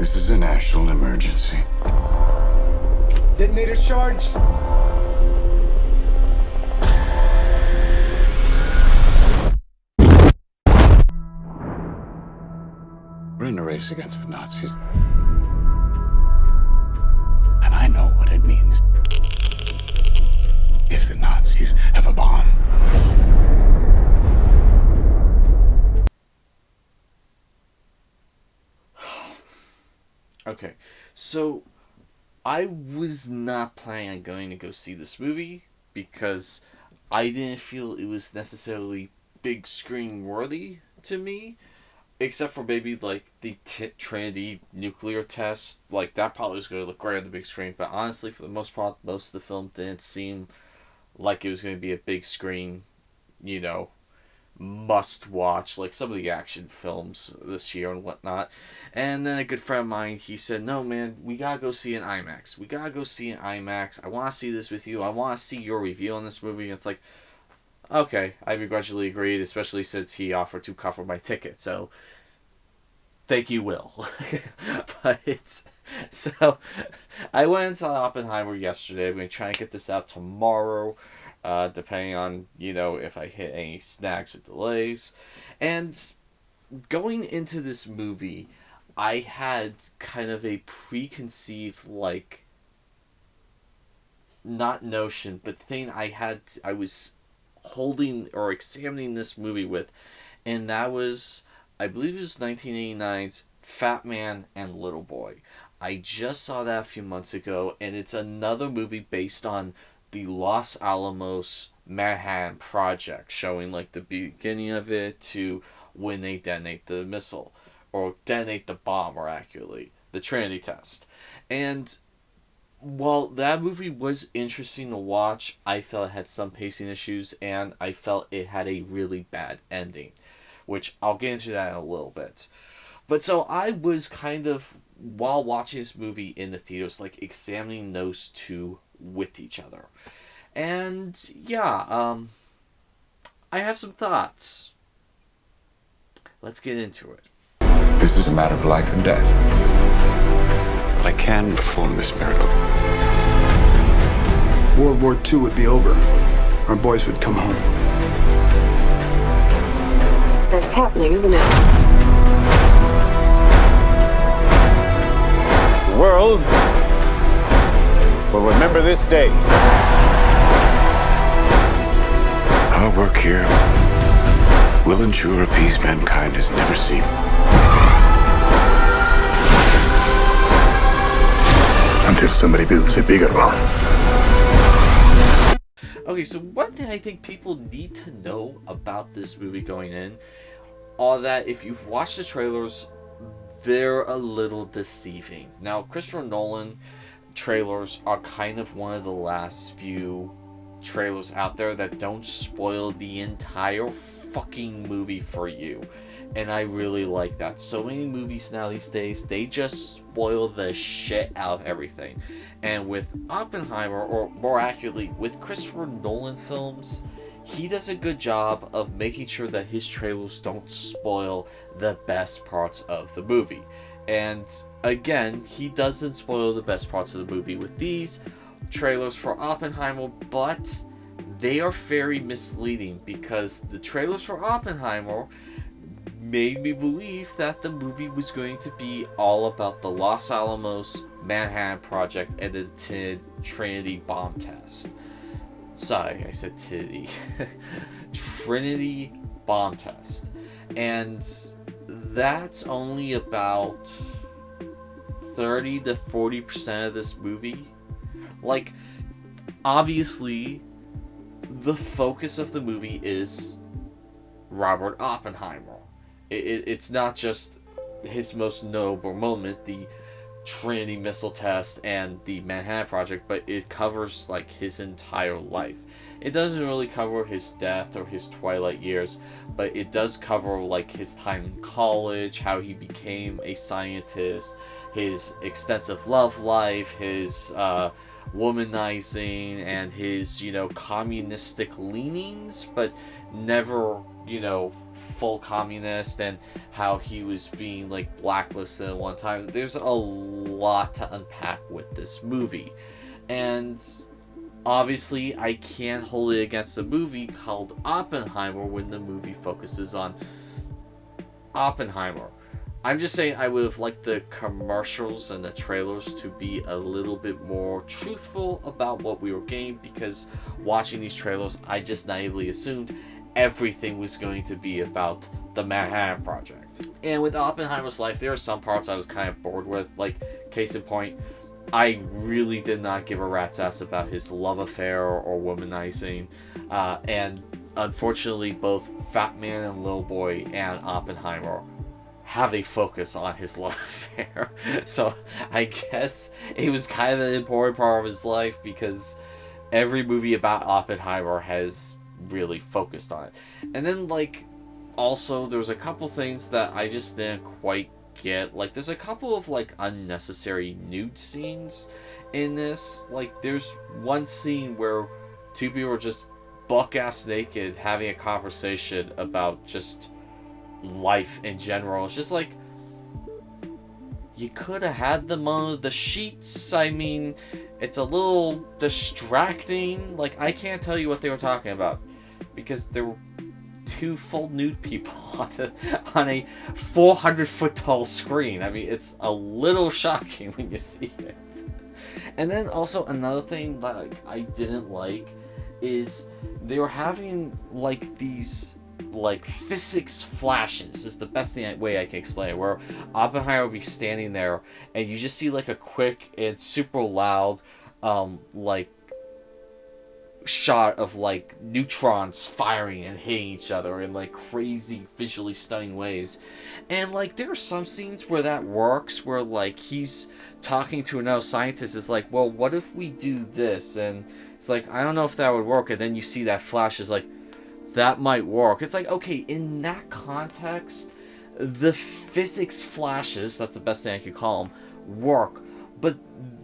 This is a national emergency. Detonator charged. We're in a race against the Nazis. And I know what it means if the Nazis have a bomb. Okay, so I was not planning on going to go see this movie because I didn't feel it was necessarily big screen worthy to me, except for maybe like the Trinity nuclear test. Like that probably was going to look great on the big screen, but honestly, for the most part, most of the film didn't seem like it was going to be a big screen, you know, must watch like some of the action films this year and whatnot. And then a good friend of mine, he said, no man, we gotta go see an IMAX. We gotta go see an IMAX. I want to see this with you. I want to see your review on this movie. And it's like, okay, I begrudgingly agreed, especially since he offered to cover my ticket. So thank you, Will. But so I went and saw Oppenheimer yesterday. I'm gonna try and get this out tomorrow, depending on, you know, if I hit any snags or delays. And going into this movie, I had kind of a preconceived, like, not notion, but thing I was holding or examining this movie with, and that was, I believe it was 1989's Fat Man and Little Boy. I just saw that a few months ago, and it's another movie based on the Los Alamos Manhattan Project, showing like the beginning of it to when they detonate the missile, or detonate the bomb, or accurately, the Trinity test. And while that movie was interesting to watch, I felt it had some pacing issues, and I felt it had a really bad ending, which I'll get into that in a little bit. But so I was kind of, while watching this movie in the theaters, like examining those two with each other. And yeah, I have some thoughts. Let's get into it. This is a matter of life and death. But I can perform this miracle. World War II would be over. Our boys would come home. That's happening, isn't it? The world will remember this day. Our work here will ensure a peace mankind has never seen. Until somebody builds a bigger one. Okay, so one thing I think people need to know about this movie going in, are that if you've watched the trailers, they're a little deceiving. Now, Christopher Nolan trailers are kind of one of the last few trailers out there that don't spoil the entire fucking movie for you. And I really like that. So many movies now these days, they just spoil the shit out of everything. And with Oppenheimer, or more accurately, with Christopher Nolan films, he does a good job of making sure that his trailers don't spoil the best parts of the movie. And again, he doesn't spoil the best parts of the movie with these trailers for Oppenheimer, but they are very misleading because the trailers for Oppenheimer made me believe that the movie was going to be all about the Los Alamos Manhattan Project and the Trinity bomb test. Sorry, I said Trinity. Trinity bomb test. And that's only about 30 to 40% of this movie. Like, obviously, the focus of the movie is Robert Oppenheimer. It's not just his most notable moment, the Trinity missile test and the Manhattan Project, but it covers like his entire life. It doesn't really cover his death or his twilight years, but it does cover like his time in college, how he became a scientist, his extensive love life, his womanizing, and his, communistic leanings, but never, full communist and how he was being like blacklisted at one time. There's a lot to unpack with this movie, and obviously I can't hold it against a movie called Oppenheimer when the movie focuses on Oppenheimer. I'm just saying I would have liked the commercials and the trailers to be a little bit more truthful about what we were getting, because watching these trailers, I just naively assumed everything was going to be about the Manhattan Project. And with Oppenheimer's life, there are some parts I was kind of bored with. Like, case in point, I really did not give a rat's ass about his love affair or womanizing. And unfortunately, both Fat Man and Little Boy and Oppenheimer have a focus on his love affair. So I guess it was kind of an important part of his life, because every movie about Oppenheimer has really focused on it. And then, like, also there's a couple things that I just didn't quite get. Like, there's a couple of like unnecessary nude scenes in this. Like, there's one scene where two people are just buck ass naked having a conversation about just life in general. It's just like, you could have had them on the sheets. I mean, it's a little distracting. Like, I can't tell you what they were talking about, because there were two full nude people on a 400-foot tall screen. I mean, it's a little shocking when you see it. And then also another thing that, like, I didn't like is they were having like these like physics flashes, is the best way I can explain it, where Oppenheimer would be standing there and you just see like a quick and super loud like shot of like neutrons firing and hitting each other in like crazy visually stunning ways. And like there are some scenes where that works, where like he's talking to another scientist, it's like, well, what if we do this? And it's like, I don't know if that would work. And then you see that flash, is like, that might work. It's like, okay, in that context, the physics flashes, that's the best thing I could call them, work. But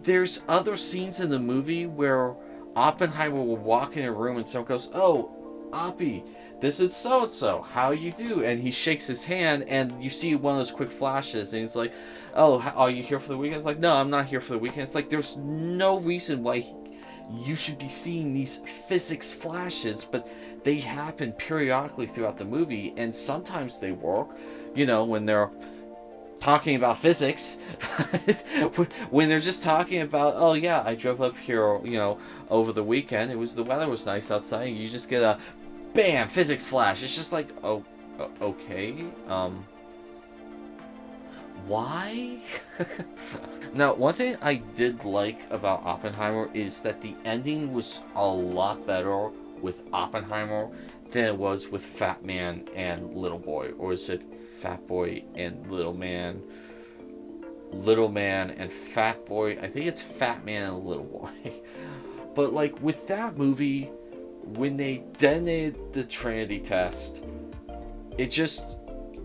there's other scenes in the movie where Oppenheimer will walk in a room and someone goes, oh, Oppie, this is so-and-so, how you do? And he shakes his hand and you see one of those quick flashes and he's like, oh, are you here for the weekend? It's like, no, I'm not here for the weekend. It's like, there's no reason why you should be seeing these physics flashes, but they happen periodically throughout the movie, and sometimes they work, you know, when they're talking about physics. When they're just talking about, oh yeah, I drove up here, you know, over the weekend, the weather was nice outside, and you just get a bam physics flash. It's just like, oh, okay, why? Now, one thing I did like about Oppenheimer is that the ending was a lot better with Oppenheimer than it was with Fat Man and Little Boy. Or is it Fat Boy and Little Man? Little Man and Fat Boy. I think it's Fat Man and Little Boy. But like with that movie, when they detonated the Trinity test, it just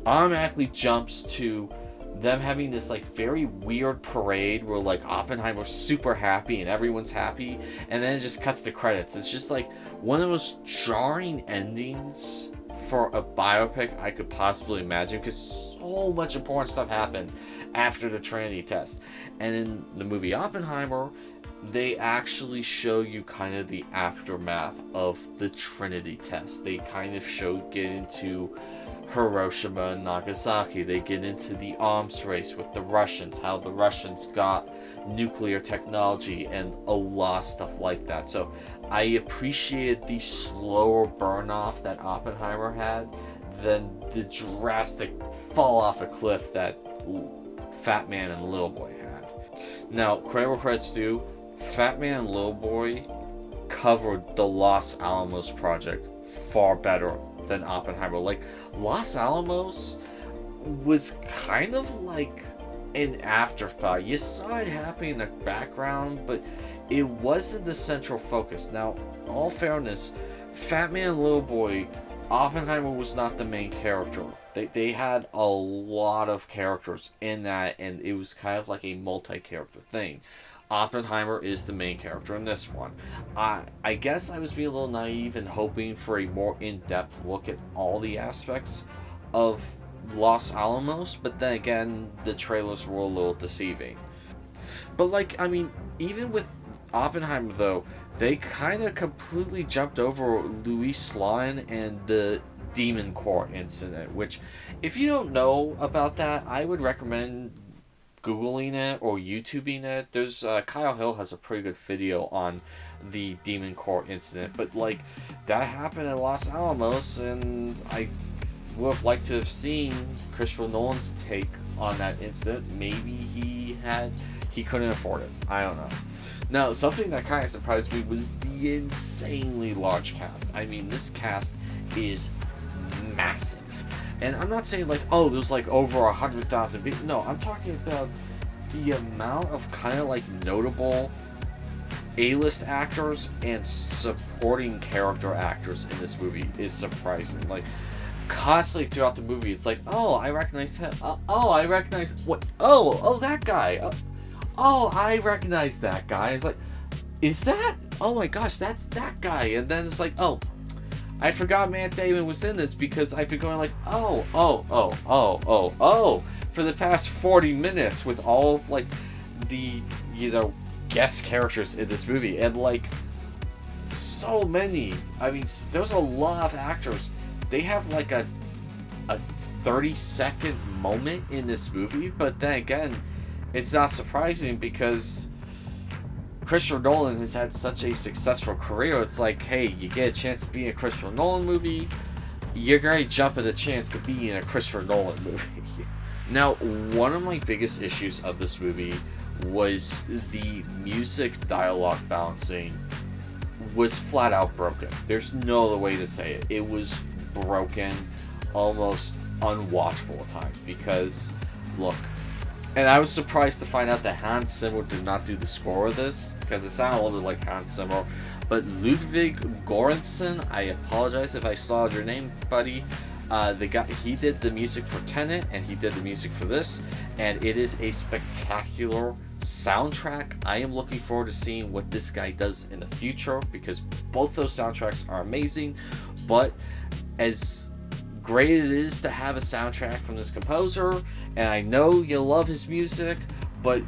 automatically jumps to them having this like very weird parade where like Oppenheimer's super happy and everyone's happy, and then it just cuts to credits. It's just like one of the most jarring endings for a biopic I could possibly imagine, because so much important stuff happened after the Trinity test. And in the movie Oppenheimer, they actually show you kind of the aftermath of the Trinity test. They kind of get into Hiroshima and Nagasaki. They get into the arms race with the Russians, how the Russians got nuclear technology, and a lot of stuff like that. So I appreciated the slower burn off that Oppenheimer had than the drastic fall off a cliff that Fat Man and Little Boy had. Now, credit where credit's due, Fat Man and Little Boy covered the Los Alamos project far better than Oppenheimer. Like, Los Alamos was kind of like an afterthought. You saw it happening in the background, but it wasn't the central focus. Now, in all fairness, Fat Man and Little Boy, Oppenheimer was not the main character. They had a lot of characters in that, and it was kind of like a multi-character thing. Oppenheimer is the main character in this one. I guess I was being a little naive and hoping for a more in-depth look at all the aspects of Los Alamos, but then again, the trailers were a little deceiving. But like, I mean, even with Oppenheimer though, they kind of completely jumped over Louis Sloan and the Demon Core incident, which, if you don't know about that, I would recommend Googling it or YouTubing it. There's Kyle Hill has a pretty good video on the Demon Core incident, but like, that happened in Los Alamos, and I would have liked to have seen Christopher Nolan's take on that incident. Maybe he couldn't afford it. I don't know. Now, something that kind of surprised me was the insanely large cast. I mean, this cast is massive. And I'm not saying like, oh, there's like over 100,000 people. No, I'm talking about the amount of kind of like notable A-list actors and supporting character actors in this movie is surprising. Like, constantly throughout the movie, it's like, oh, I recognize him. Oh, I recognize what? Oh, that guy. Oh, I recognize that guy. It's like, is that? Oh my gosh, that's that guy. And then it's like, oh, I forgot Matt Damon was in this because I've been going like, oh, for the past 40 minutes with all of like the, guest characters in this movie. And like, so many. I mean, there's a lot of actors. They have like a 30-second moment in this movie, but then again, it's not surprising because Christopher Nolan has had such a successful career. It's like, hey, you get a chance to be in a Christopher Nolan movie, you're going to jump at a chance to be in a Christopher Nolan movie. Now, one of my biggest issues of this movie was the music dialogue balancing was flat out broken. There's no other way to say it. It was broken, almost unwatchable at times, because, look, and I was surprised to find out that Hans Zimmer did not do the score of this, because it sounded a little bit like Hans Zimmer. But Ludwig Göransson, I apologize if I slaughtered your name, buddy. The guy, he did the music for Tenet, and he did the music for this, and it is a spectacular soundtrack. I am looking forward to seeing what this guy does in the future, because both those soundtracks are amazing. But as great it is to have a soundtrack from this composer, and I know you love his music, but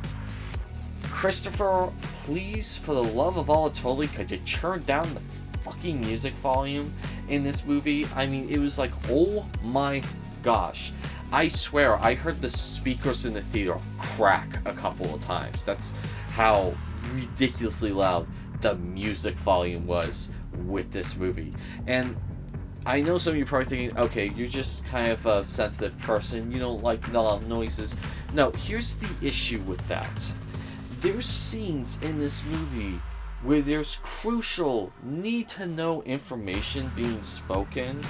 Christopher, please, for the love of all totally, could you turn down the fucking music volume in this movie? I mean, it was like, oh my gosh, I swear I heard the speakers in the theater crack a couple of times. That's how ridiculously loud the music volume was with this movie. And I know some of you are probably thinking, okay, you're just kind of a sensitive person, you don't like loud noises. No, here's the issue with that. There's scenes in this movie where there's crucial, need-to-know information being spoken,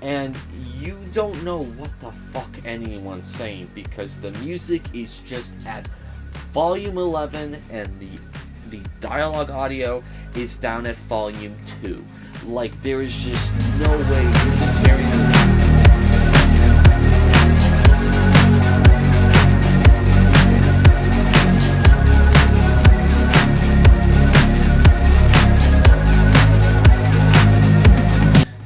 and you don't know what the fuck anyone's saying because the music is just at volume 11 and the dialogue audio is down at volume 2. Like, there is just no way you're just hearing this.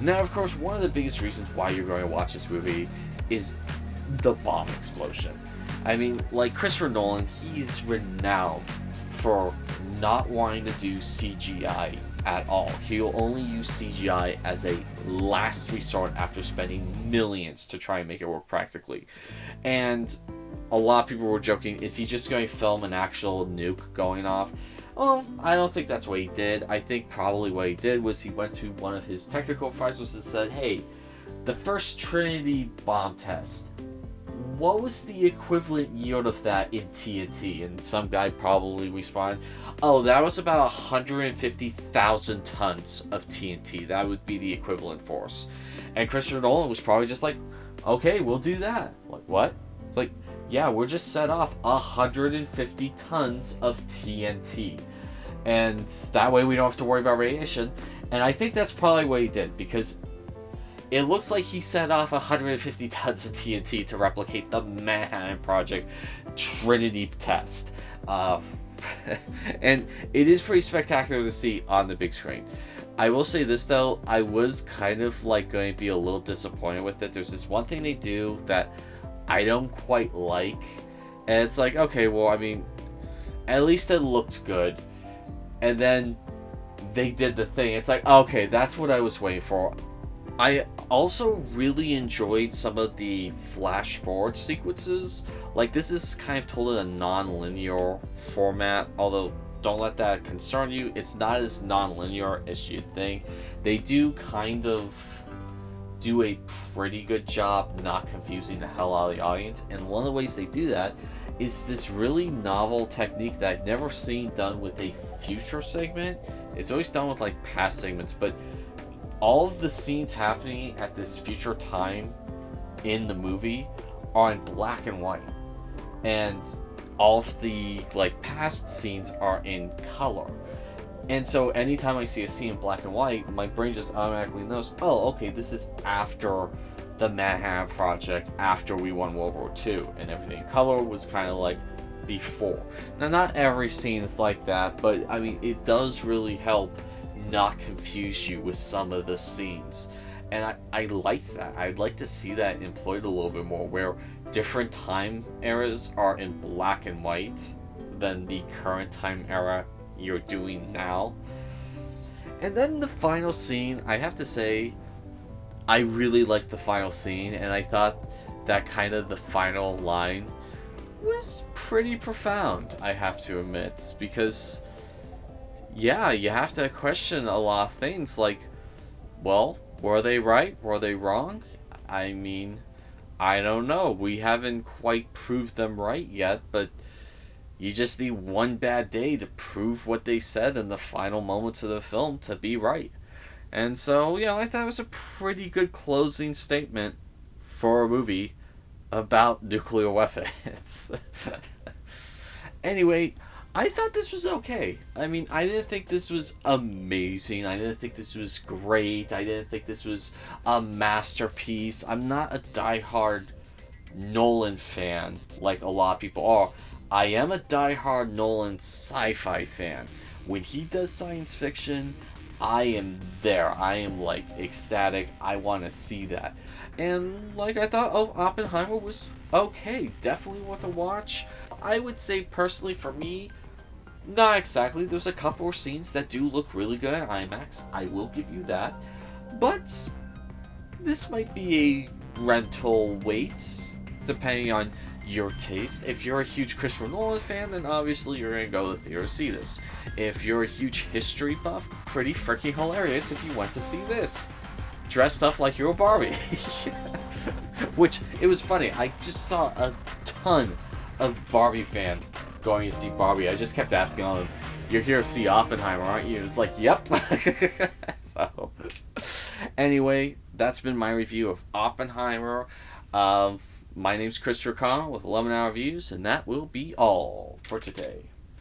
Now, of course, one of the biggest reasons why you're going to watch this movie is the bomb explosion. I mean, like, Christopher Nolan, he's renowned for not wanting to do CGI at all. He'll only use CGI as a last resort after spending millions to try and make it work practically. And a lot of people were joking, is he just going to film an actual nuke going off? Well, I don't think that's what he did. I think probably what he did was he went to one of his technical advisors and said, hey, the first Trinity bomb test, what was the equivalent yield of that in TNT? And some guy probably responded, oh, that was about 150,000 tons of TNT. That would be the equivalent force. And Christopher Nolan was probably just like, okay, we'll do that. Like, what? It's like, yeah, we're just set off 150 tons of TNT. And that way we don't have to worry about radiation. And I think that's probably what he did, because it looks like he set off 150 tons of TNT to replicate the Manhattan Project Trinity test. And it is pretty spectacular to see on the big screen. I will say this though, I was kind of like going to be a little disappointed with it. There's this one thing they do that I don't quite like, and it's like, okay, well, I mean, at least it looked good, and then they did the thing. It's like, okay, that's what I was waiting for. I also really enjoyed some of the flash forward sequences. Like, this is kind of told in a non-linear format, although don't let that concern you. It's not as non-linear as you'd think. They do kind of do a pretty good job not confusing the hell out of the audience, and one of the ways they do that is this really novel technique that I've never seen done with a future segment. It's always done with like past segments, but all of the scenes happening at this future time in the movie are in black and white, and all of the like past scenes are in color. And so anytime I see a scene in black and white, my brain just automatically knows, oh, okay, this is after the Manhattan Project, after we won World War II, and everything. Color was kind of like before. Now, not every scene is like that, but I mean, it does really help not confuse you with some of the scenes. And I like that. I'd like to see that employed a little bit more, where different time eras are in black and white than the current time era you're doing now. And then the final scene, I have to say, I really liked the final scene, and I thought that kind of the final line was pretty profound, I have to admit, because yeah, you have to question a lot of things, like, well, were they right? Were they wrong? I mean, I don't know. We haven't quite proved them right yet, but you just need one bad day to prove what they said in the final moments of the film to be right. And so, yeah, I thought it was a pretty good closing statement for a movie about nuclear weapons. Anyway, I thought this was okay. I mean, I didn't think this was amazing. I didn't think this was great. I didn't think this was a masterpiece. I'm not a diehard Nolan fan like a lot of people are. I am a diehard Nolan sci-fi fan. When he does science fiction, I am there. I am like ecstatic. I want to see that. And like I thought, oh, Oppenheimer was okay. Definitely worth a watch. I would say personally for me, not exactly. There's a couple of scenes that do look really good at IMAX. I will give you that. But this might be a rental wait, depending on your taste. If you're a huge Christopher Nolan fan, then obviously you're going to go to the theater to see this. If you're a huge history buff, pretty freaking hilarious if you went to see this. Dressed up like you're a Barbie. Which, it was funny. I just saw a ton of Barbie fans going to see Barbie. I just kept asking all of them, you're here to see Oppenheimer, aren't you? It's like, yep. So, anyway, that's been my review of Oppenheimer. My name's Christopher Connell with 11 Hour Reviews, and that will be all for today.